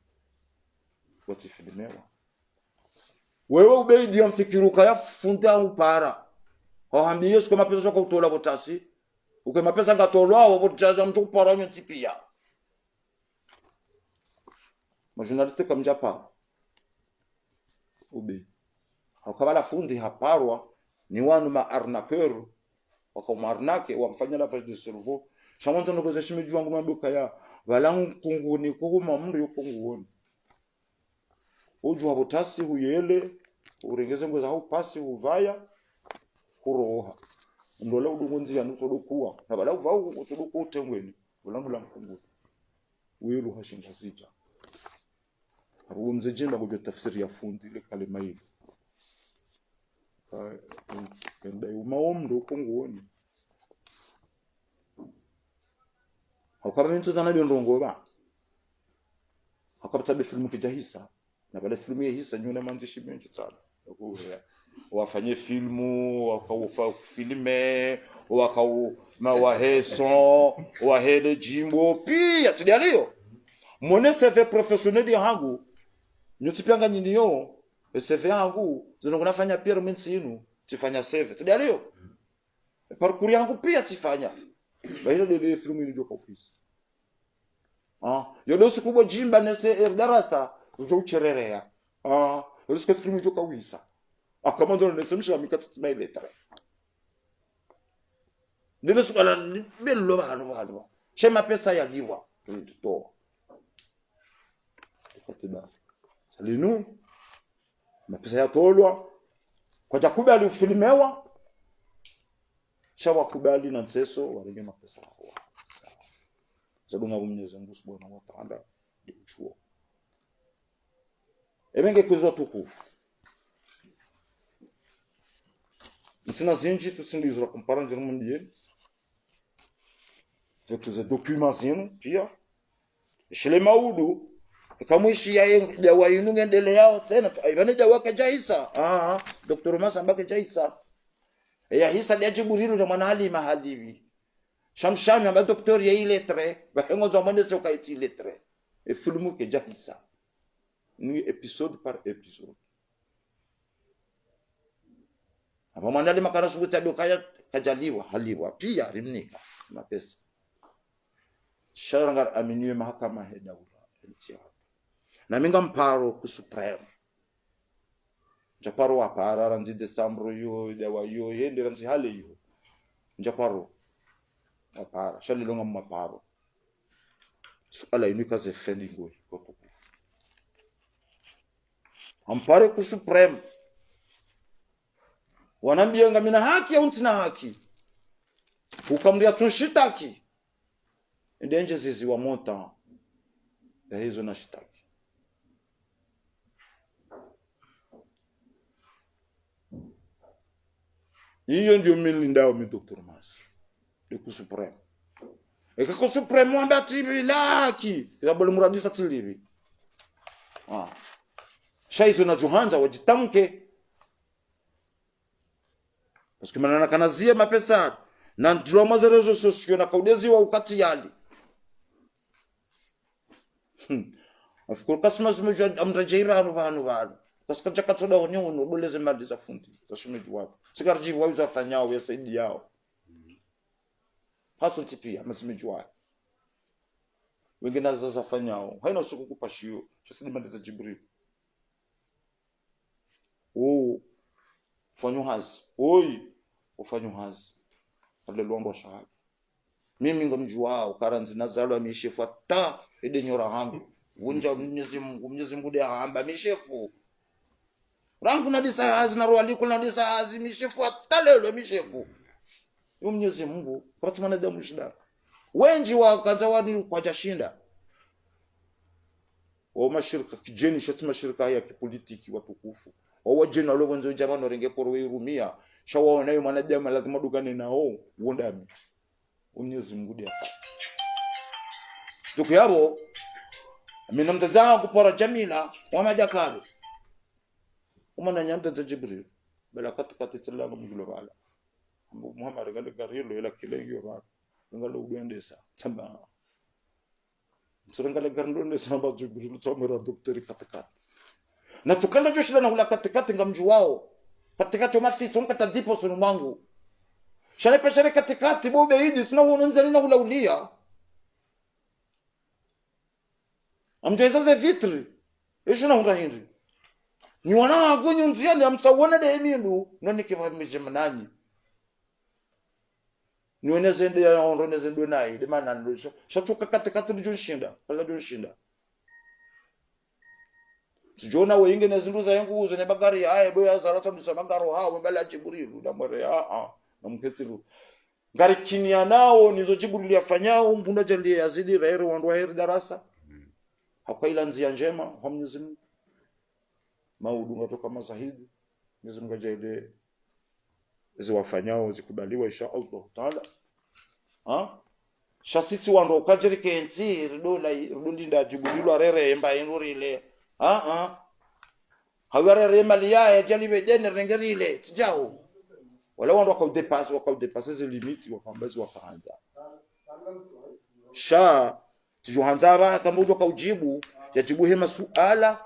wati filmewa wewe ubeidi amfikiruka ya funda upara hambie yesu kama pesa kwa utola botasi ukema pesa ngatolwa botaza mtu upara nyotipia majournaliste comme japa ubi hakabala fundi haparwa ni wanu ma arnaqueur wakamarnake wamfanya lavage de cerveau shamonzo nokoze shimejua ngoma mbuka ya balangunguni kuhuma mndu yokunguni ujwa botasi huyele urengeze ngoza hau pasi uvaya kuroha ndola udungunzi ya nuso dokuwa na bala uvau kusodoku utengweni ulandula mkunguni wiru hashinga sita haruo mzejenda kujua tafsiri ya fundi ile kalima hili kenda umaomdo kongoni hakaba mintu zana ndongo ba hakaba tabe filmu kijahisa na bale filmu ya hisa nyona manzishi mengi sana wafanye filmu wakaufanya filme wakau mawaheson wahele jimbo pia tudialio mone CV professionnel yangu nyutipanga nyinyo CV yangu zinonafanya pia mensinu tifanya CV tudialio parcours yangu pia tifanya baina de filmu ni joka office yodo sikubwa jimba nese darasa ujochererea usiske filmu joka wisa kama ndo nesemsha mikati mai letra ndile sukala bello bano shema pesa ya liwa to katiba salinu mapesa ya tolwa kwa jakubali ufilmewa shawa kubali na nseso walenge mapesa yao zadunga Mwenyezi Mungu Subhanahu wa Ta'ala ndichuo ebenge kuzo tukufu ensina zinji tusindizwa compara ndio mundial tukuze documentation pia shile maudu kamwishi ya wainu ngendele yao tena ibane jawa kajaisa Dr. Masamba kajaisa ya hisa ya Jibril na manali mahalivi shamshami amba docteur ya ile tre bahengo za mwende soka iti ile tre e filmu kajaisa ni episode par episode hapa manali makara subuta dokaya kajaliwa haliwa pia rimnika mapesa sharangar aminiwe mahakama hedaula elisia na minga mparo ku supreme japaro apara ranzi December yo dewa yo yende ranzi hale yo japaro apara shalilonga maparo suala inika ze fendingo ko tukufu ampare ku supreme wanambianga mina haki au ntina haki ukamria tunshitaki ndenje zizi wa monta ya hizo na shitaki hiyo ndio mimi ndao mi Dr. Mas de ku supreme eka ku supreme mwamba tibi laki ya bole muradisa tilibi shaizo na Johanza wajitamke parce que manana kanazia mapesa na drama za rezo sosio na kaudezi wa ukati yali afikuru kasuma zimejua amrajaira vanu kasika chakatoda onyo boleze mali za fundi tashimeju sikarji wao zafanyao ya saidi yao haso tipia masimeju wengine zafanyao haina usiku kupashio chasidi mali za Jibril fanyo hazi ufanyo hazi ale londo shahada mimi ngomjuao karanzi nazalwa mishefu ata ede nyora hangu unja Mwenyezi Mungu de hamba mishefu rangu na disa hazi na roali kuna disa hazi mishefu ata lelo mishefu yo Mwenyezi Mungu kwa tumana damu shida wenji wa kazawani kwa jashinda wa mashirika kijeni shatima shirika ya kipolitiki watukufu wajena lo wenzo jamano renge poro irumia shawaona yo mwanadamu lazima dugane nao uondami Mwenyezi Mungu dia tuku yabo mina mtazama kupora Jamila wa majakari umana nyamta za Jibril bala katikati sallallahu mugilo bala Muhammad gale garilo ila kilengi ba ngalo udendesa tamba surangale garilo ndesa ba Jibril tsomera daktari katikati na tukanda joshila na kula katikati ngamju wao katikati maficho mkata dipo sunu mwangu shale peshale katikati bobe hidi sina uonanzali na ulaulia amjeza ze vitri esho na hundahindi ni wana agonyo nziani amsawana de emindu noni kivamije manani ni wenezende ya onroneze ndo nai de manani shachuka katikati dijonshinda kala dijonshinda tujona weinge nezinduza yangu uzo ne bagari haya boya zarata ndisa magaro hawo mbele ya Jibrilu na mwere na mketsilu ngari kinia nao nizo Jibrilu yafanyao mbunda jali yazidi raero wandu heri darasa hakaila nzia njema kwa Mwenyezi Mungu maudu ngatoka mazahidi Mwenyezi Mungu ajaide ziwafanyao zikubaliwa insha Allah taala shasisi wandu ukajiri kenzi ridolinda Jibrilu arere emba inurile hawara remali ya jali bedene rengerile tijao wala wandu wakaudepasa ze limiti wakambazi wakaanza sha tijohanza ba kambuzo kaujibu yajibu hema suala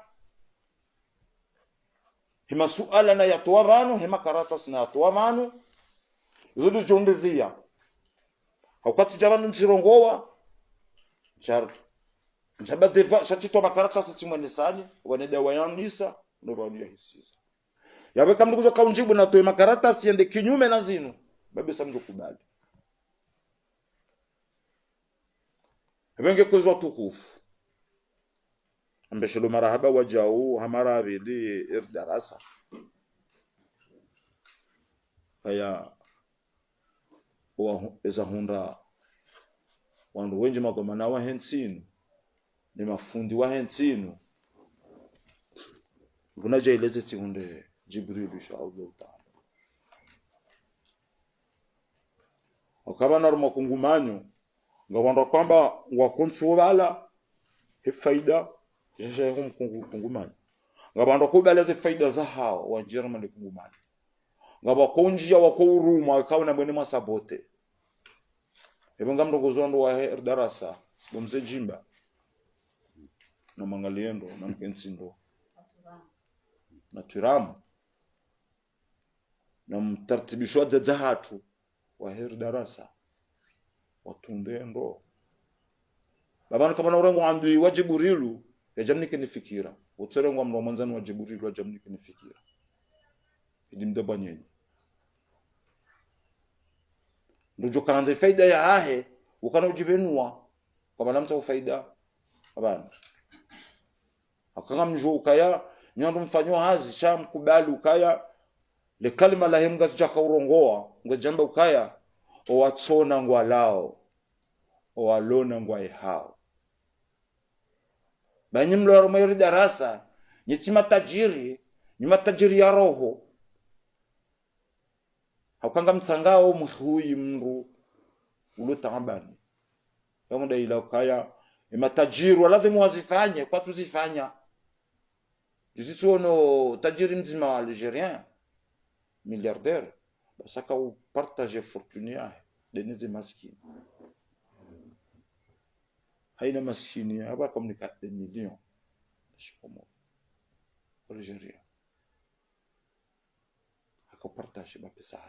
na yatoa manu hema karatas na yatoa manu zudu jondizia haukati jabanu nchirongowa njabadeva shatito makaratasi timwenesani wanede wayanisa no banu yahisisa yawe kamduzo kaunjibu na toe makaratasi yende kinyume na zinu babe samjo kubali wenge kuzwa tukufu ambeshelo marahaba wajao hamara abidi darasa haya wa ezahunda wandu wenje magomana wa hensinu ni mafundi wa hensinu gunaje ileze tihunde Jibril insha Allah taala akaba naruma kungumanyo ngawanda kwamba wakonsuwala faida jeje hum kungumanyo ngabanda kubaleze faida za hao wa Germany kungumanyo ngabakonjia wako uruma akauna bwene masabote ebanga mdogozondo wa darasa bomze jimba na mangaliendo na mkensindo na tiramu na mtartibishwa za hatu wa darasa watundendo babana kama urengo andui wa Jibrilu ya jamni kinifikira uterengo mro mwanzani wa Jibrilu wa jamni kinifikira idimda banyenyi ndojo kanze faida ya ahe ukana ujivenua kwa maana faida abana akanga mjo ukaya nyandu mfanyo hazi cha mkubali ukaya le kalima la hemga chaka urongoa ngojamba ukaya o watsona ngwalao o walona ngwai hao banyi mloro mayori darasa nyitima tajiri ni matajiri ya roho hakanga msangao mhuyi mru ulotambani kama dai la ukaya matajiri lazima wazifanye kwa tuzifanya jisitsono tajiri mzima wa Algerien milliardaire basaka u partager fortune yake denize maskini haina maskini hapa kama 4 millions shikomo Algeria akapartage mapesa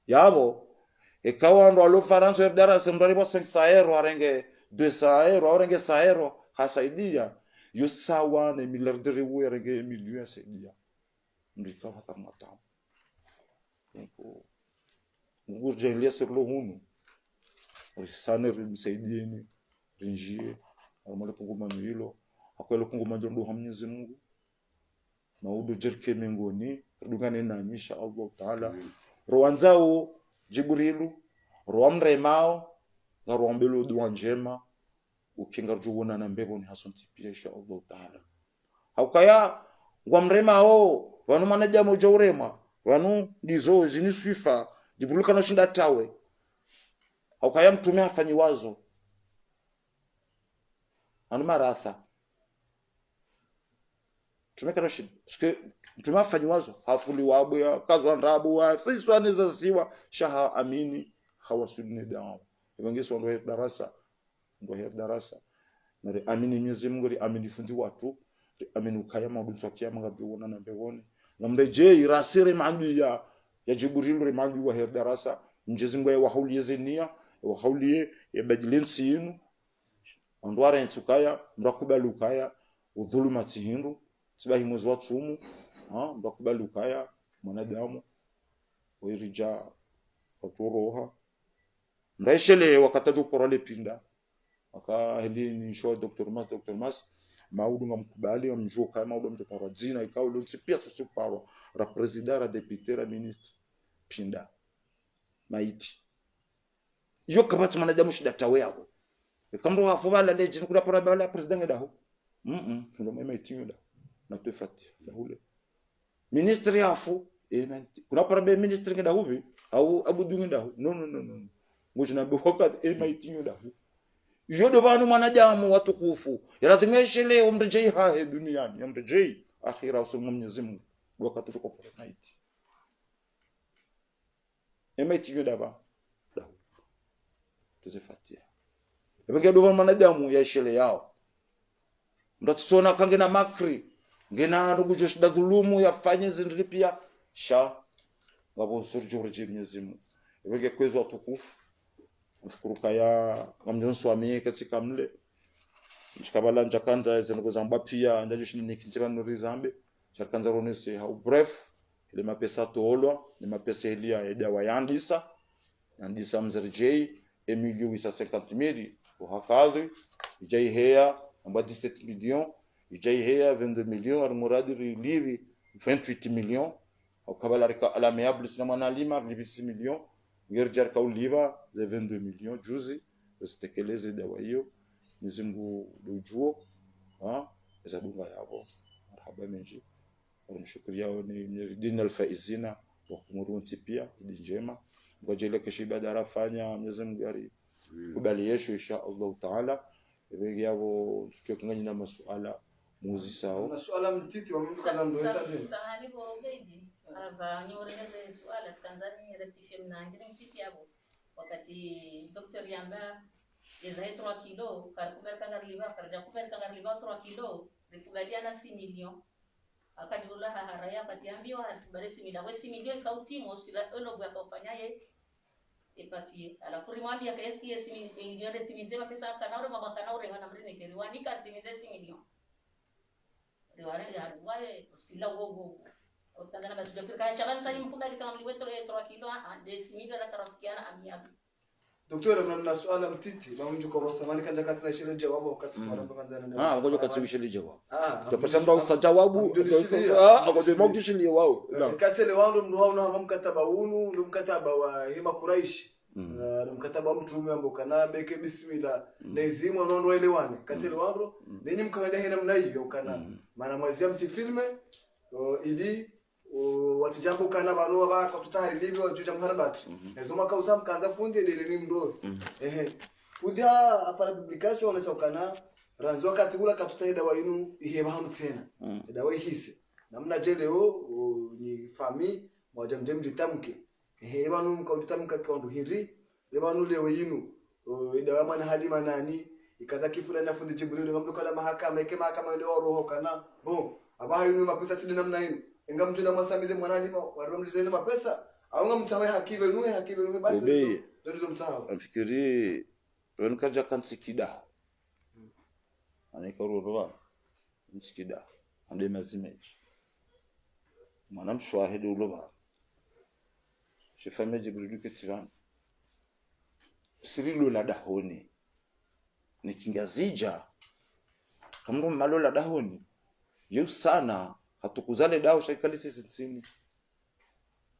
yabo ikawa ndo alo Faransa ya darasa ndo alipo 500 euro arenge 200 euro arenge 100 euro hasaidia yo sawa na milliardaire wo arenge milioni saidia ndikawa kama tamu niko ngurjelia sirlo hunu risane rimsaidieni rinjie amale kunguma hilo akwele kunguma ndo Mwenyezi Mungu na udo jerke mengoni dungane na insha Allah taala roanzao Jibrilu roamremao na roambelo dua njema ukinga juona na mbebo ni hasonti pia insha Allah taala haukaya ngwamremao wanu manaja moja urema wanu ndizo zinisuifa Jibrilu kana shinda tawe haukaya mtume afanyi wazo anu maratha tumeka shida sike mtume afanyi wazo hafuli wabwe kazwa ndabu wa siswani za siwa shaha amini hawasudni dawa evangeso ndo darasa nari amini Mwenyezi Mungu ri amini fundi watu ri amini ukaya maudunso kiyama ngabona na mbewoni ngamreje irasire maji ya Jibril ri maji wa darasa Mwenyezi Mungu wa hauliye zenia wa hauliye ya badilensi yinu andwara nsukaya mrakubali ukaya udhulumati hindu sibahi mwezi wa tsumu mrakubali ukaya mwanadamu wirija waturoha mraishele wakatatu porale pinda aka helini show Dr. Mas maudu ngamkubali mjuka maudu mjopara jina ikawa lunsi pia sisi paro ra president ra deputy ra ministre pinda maiti yo kabati mwanadamu shida tawe yako kamro wafubala leje kula pora bala president daho ndo mema itinyo da na tufati hule ministre yafu kuna pora be ministre ngeda huvi au abudu ngeda no ngojina be hokat itinyo daho yodo banu mwanadamu watukufu lazimeshe leo mrejei hahe duniani mrejei akhira usumu Mwenyezi Mungu wakati tuko pora maiti itinyo daba tuzifatia ebenge do mwanadamu ya shele yao ndatsona kangena makri ngena rugujo shida dhulumu yafanye zindri pia sha ngabo surjo reje Mwenyezi Mungu ebenge kwezo watukufu mfukuruka ya ngamjonso amie katika mle mshikabala njakanza zengo zamba pia ndajo shini kinzira nuri zambe chakanza ronese ha bref ile mapesa toolwa ni mapesa elia ya dawa yandisa mzerjei Emilio wisa 50,000 uhakazi ijai heya amba 17 millions ijai heya 22 millions armuradi livi 28 millions ukabala rika alameable sina mwanalima livi 6 millions ngerjar kauliva za 22 millions juzi usitekeleze dawa hiyo Mwenyezi dojuo za dunga yabo marhaba menji mshukuri yao ni dinal faizina wa kumurunti pia njema ngojele kesho ibada rafanya Mwenyezi Mungu ari kubali yesho insha Allah taala ebegi yabo tuchokanganya na masuala muzi sawa masuala mtiti wa mfuka na ndo sasa sahani bo baby ava nyoreze swala Tanzania retifie mnangire mtiti yabo wakati Dr. Yamba yezae 3 kilo karikuber kangarliva karja kuber kangarliva 3 kilo rikugadiana 6 million akajula haraya katiambiwa hatubare 6 million we 6 million kautimo hospitali elo bwa kafanyaye papier alafu rimwambia kaeski 6 million retimizema pesa kanaure mama kanaure wana mrine keriwani katimize 6 million riwale ya riwale hospitali wogo utandana basi doktor kaya chaban tani mkubali kama mliweto 3 kilo de 6 million atarafikiana amiabi doktor na swala mtiti na mjuko rosa mali kanja katina shile jawabu wakati kwa ndo kanza na ngoja katika shile jawabu tupata ndo sa jawabu ngoja mogi shile wao katele wao ndo hao na mkataba unu ndo mkataba wa hima Quraish ndo mkataba mtume ambo kana beke bismillah lazima ndo elewane katele wao nini mkaenda hena mna hiyo kana maana mwezi mti filme ili watijambo kana banu ba katutari libi wajuja mharabati ezoma kauza mkanza fundi ndele ni mdo fundi hapa publication unaweza kana ranzo wakati ula katutaida dawa inu iheba hanu tena dawa ihise namna je leo ni fami moja mjemji tamke banu mkautamka kwa ndo hindi banu leo inu dawa mana halima nani ikaza kifula na fundi Jibril ngamdo kala mahakama ike mahakama ndio roho kana aba inu mapesa tidi namna inu ingamtu na masamize mwanalima waromlizeni mapesa au ngamtawe hakibe nuhe bali ndio mtawa mfikiri wenkaja kansikida anikarurwa nsikida ande mazimeji mwana mshwahidi uloba shifame Jibril ketiran sirilo la dahoni nikingazija kamro malo la dahoni yu sana hatukuzale dao shaikali sisi tsini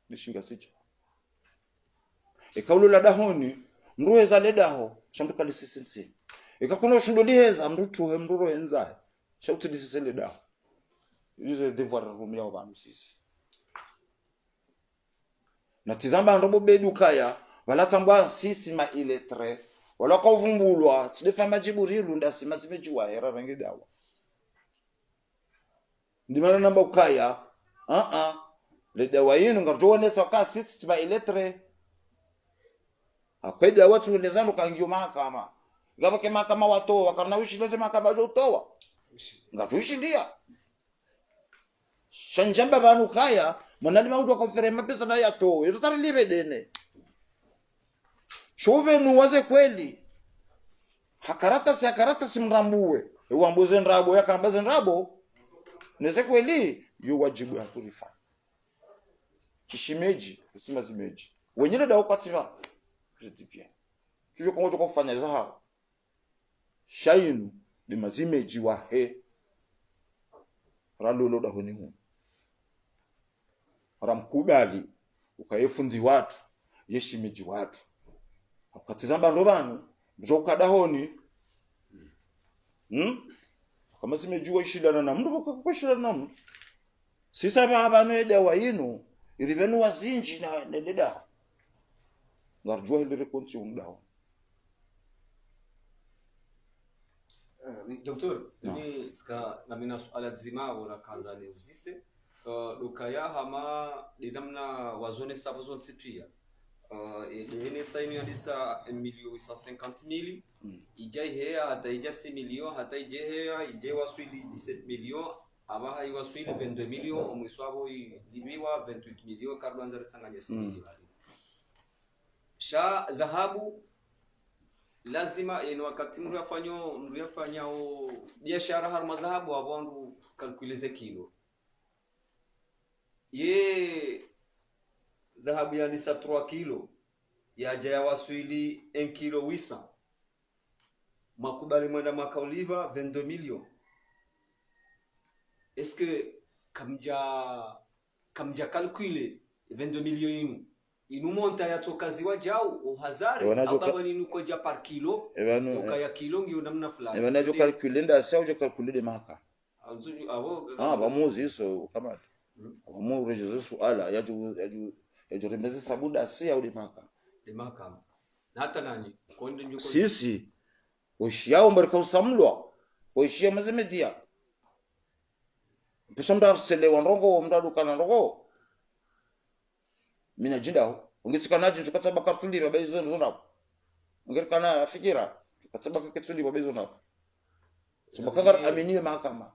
nishinga sicha ekaulo la dahoni mruwe zale daho shambikali sisi tsini ekakuno shundoli heza mrutuhe mruro enzae shauti disisele daho yuze devoir rumia wabantu sisi na tizamba ndobo bedu kaya wala tambwa sisi ma iletre wala kwa vumbulwa tidefa majibu rilu ndasi mazimejiwa era rangi dawa ndimana namba ukaya le dawa yinu ngarjone soka sisi ma iletre akwenda watu lezano kangio mahakama ngaba ke mahakama watoa wakarna wishi lazima mahakama jotoa ngatuishi ndia shanjamba banu kaya mwanali maudu akofere mapesa na yato yotari libe dene shove nuwaze kweli hakarata si mrambue uambuze nrabo yakambaze nrabo neze kweli yu wajibu ya kurifanya kishimeji usima zimeji wenyele dawo kwativa kujitipia tujo kongo joko kufanya zaha shainu ni mazimeji wa he ralolo da honi hu ramkubali ukayefundi watu yeshimeji watu ukatizamba ndo banu mjoka dahoni kama zimejiwa ishidana na mndu bakashidana na mndu sisa baba eda wa yinu irivenu wazinji na nededa ngarjua ile rekonti umdao Doktor, ini ska namina suala zima wala kanza ni uzise dokaya hama dinamna wazone sabozon tipia ene tsaini alisa 1,850,000 ijai hea hata ija 6 million hata ije hea ije waswili 17 million aba hai waswili 22 million omwiswabo libiwa 28 million karlo anzare sanganya 6 million sha dhahabu lazima eno wakati mru yafanyao biashara harma dhahabu abandu kalkulize kilo ye dhahabu ya lisa 3 kilo ya jaya waswili 1 kilo wisa makubali mwenda makauliva 22 million est-ce que kamja calculer 22 million inu monta ya tokazi wajau uhazari ababa ninu koja par kilo ukaya kilo ngiyo namna fulani ebana jo calculer nda sa jo calculer de maka bamuzi iso kama bamu rejezo suala yajo remeze sabuda si au de maka hata nani konde njuko sisi oshiao mbarka usamlwa oshia mazemedia pishamda sele wanrongo mdadukana rongo mina jinda ungisikanaje tukataba katuli baba hizo nzona ungekana fikira tukataba katuli baba hizo na subakanga aminiwe mahakama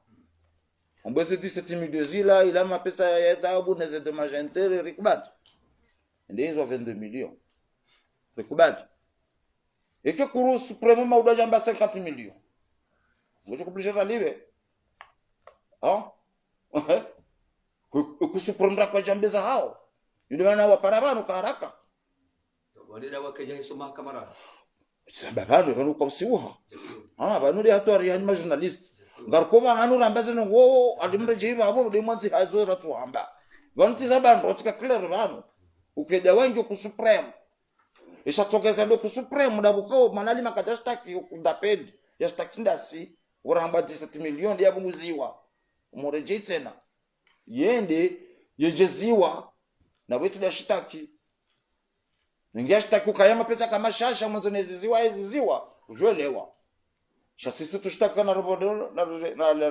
ombeze 17 zila ila mapesa ya dhahabu na za majentere rikubati ndio hizo 22 million rikubati eke kuru supremo mauda jamba 50 million ngoje kublisha libe kusupremra kwa jambeza hao yule wana waparabano karaka wadeda wakaja hizo mahakamara sababano kanu kwa usiuha banu de hatori yani ma journalist ngarkoma hanu rambaze no wo adimre jiba abo de mwanzi hazo ratu hamba vanti zabando otika clear bano ukeda wengi ku supreme ishatokeza ndo ku supreme ndabuko manali makajastaki ukundapedi yastaki ndasi uramba 17 million ya bunguziwa umoreje tena yende yejeziwa na wetu da shitaki ningia shitaki ukayama pesa kama shasha mwanzo neziziwa ujuelewa sisi tushtaka na robodo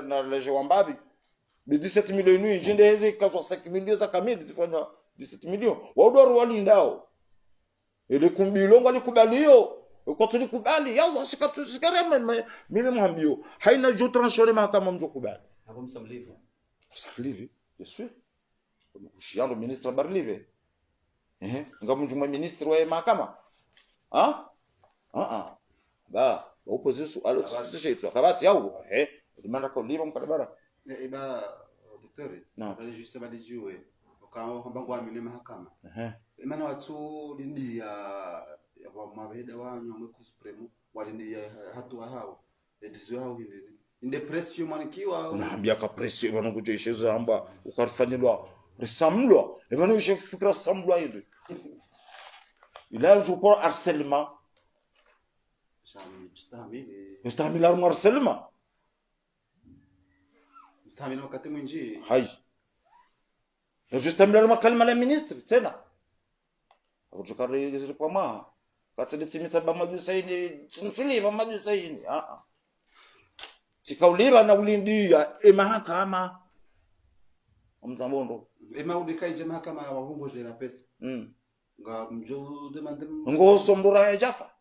na leje wambabi 17 milioni njende hizi kazo 5 milioni za kamili zifanya 17 milioni waudoro walindao ile kumbilongo alikubaliyo uko tulikubali yalla sikare mimi mwambio haina jo transhore mahakama mjokubali hapo msamlivu saklivi yesu kushiando ministre barlive ngamunjuma ministre wa mahakama ba opposition alo sisi kabati yao demanda kwa liba mkadabara iba daktari bali juste bali jiwe ukawa mbango amine mahakama imana watu lindi ya mabeda wanyu mwe supremo walindi hatua hao edizo hao hindi inde pressure manikiwa unaambia ka pressure bana kujeshezo amba ukarfanyilwa resamlwa ebana ushe fikra samlwa ile ila ujupo harcèlement mustahimil ar harcèlement mustahimil wakati mwingi hai justement le kalima la ministre tena akutokari ziri kwa maha katsidi timitsa bamajusaini tsinsuliva majusaini tikauliva na ulindia mahakama mzambondo udikaije mahakama ya wahunguzi na pesa nga mjo demande ngoso mdura ya jafa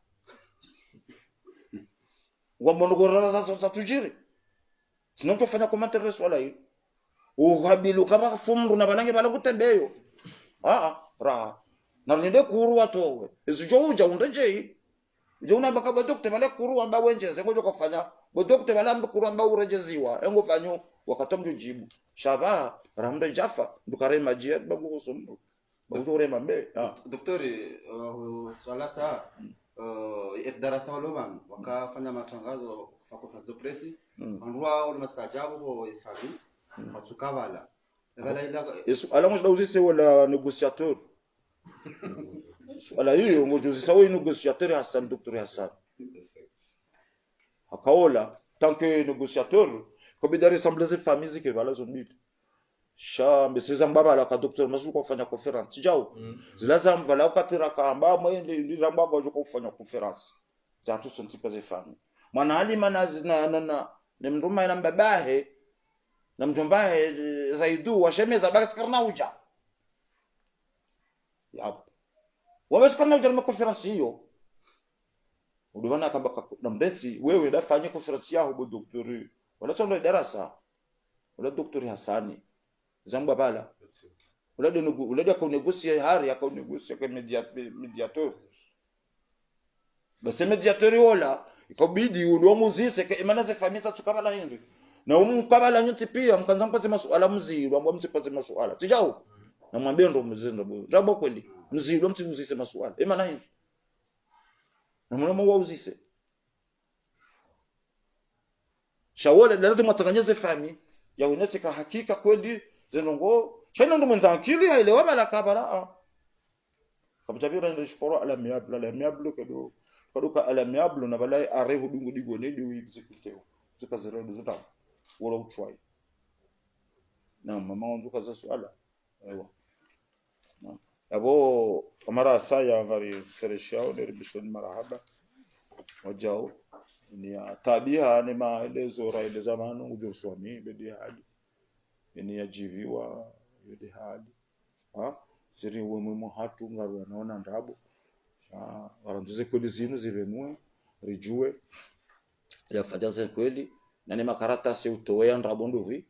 wamondo gorara sasa tujiri sinotofanya komantere swala hili uhabilu kama fumru na banange bala kutembeyo raha na ninde kuru watowe isicho uja undeje je una baka bodokte bala kuru amba wenjeze ngojo kufanya bodokte bala amba kuru amba urejeziwa engo fanyo wakatamjo jibu shaba ramda jafa ndukare majia bagu sombo bagu rema be daktari swala saa darasa waloman wakafanya matangazo kwa conference de presse andwa wala mastajabu kwa ifadi matukabala Yesu alango uzise wala negociateur wala hiyo ngojo zisawe negociateur Hassan Dr. Hassan akaola tant que négociateur comme il ressemble ces familles qui voilà zone sha mbese mbaba la ka Dr. Masu kufanya conference jao zilaza mbala ukatira kamba mwende ndamba ngojo kufanya conference za tu son type de famille mwana hali na mnduma ina mbabahe na mjombahe zaidu washemeza basi karna uja yapo wawezi karna uja na conference hiyo uliona kamba na mdesi wewe dafanya conference yao bo daktari wala sio darasa wala daktari Hasani zamba bala wala kwa negosie hari ya kwa negosie kwa mediateur basi mediateur yola ikabidi uliomuzise ke imana ze famisa tukabala hindi na umukabala nyuti pia mkanza mpaze masuala mziro ambao mtipaze masuala tijao na mwambie ndo mzindo bo rabo kweli mziro mtizuse masuala imana hindi na mwana wauzise shawole lazima matanganyeze fami ya uneseka hakika kweli zenongo chana ndo mwenza akili haelewa bala kabara kabjabira ndo shporo ala miablo kedo kaduka ala miablo na balai arehu dungu digo ne di execute zikazero zuta wala utwai na mama wangu kaza swala aiwa na abo kamara saya ngari fereshao ndio bishoni marahaba wajao ni tabia ni maelezo raide zamanu ujusoni bedi hadi ni yajiviwa yodi hadi siri wemwe hatu ngaru anaona ndabo waranduze kweli zinu zivenue rijue yafajaze kweli na ni makaratasi utoya ndabo nduvi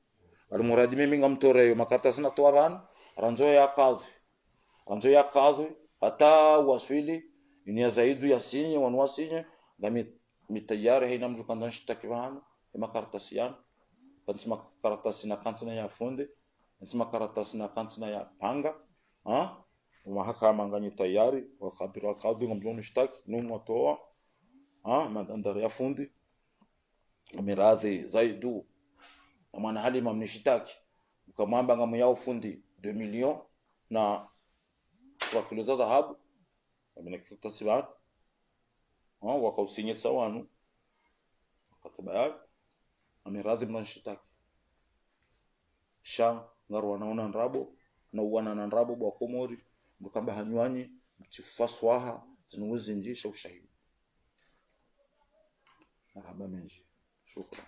alimuradi mimi ngamtoreyo makaratasi natoa bana ranzo ya kazi hata waswili ni zaidu yasinye wanwasinye ngami mitayari haina mjukanda nshtakibana makaratasi yana kanti karatasi na kantina ya funde kanti karatasi na kantina ya panga mahakama ngani tayari wakabira kadhi ngamjono shtaki numu watoa madandara ya fundi miradhi zaidu na mwana halima mnishitaki ukamwamba ngamu ya ufundi 2 million na 3 kilo za dhahabu amina karatasi bana wakausinyetsa wanu wakatabayari amiradhi mnashitaki sha ngaru wanaona nrabo na uwana na nrabo bwa komori mkamba hanywanyi mtifaswaha zinuzi njisha ushahidi marhaba menji shukran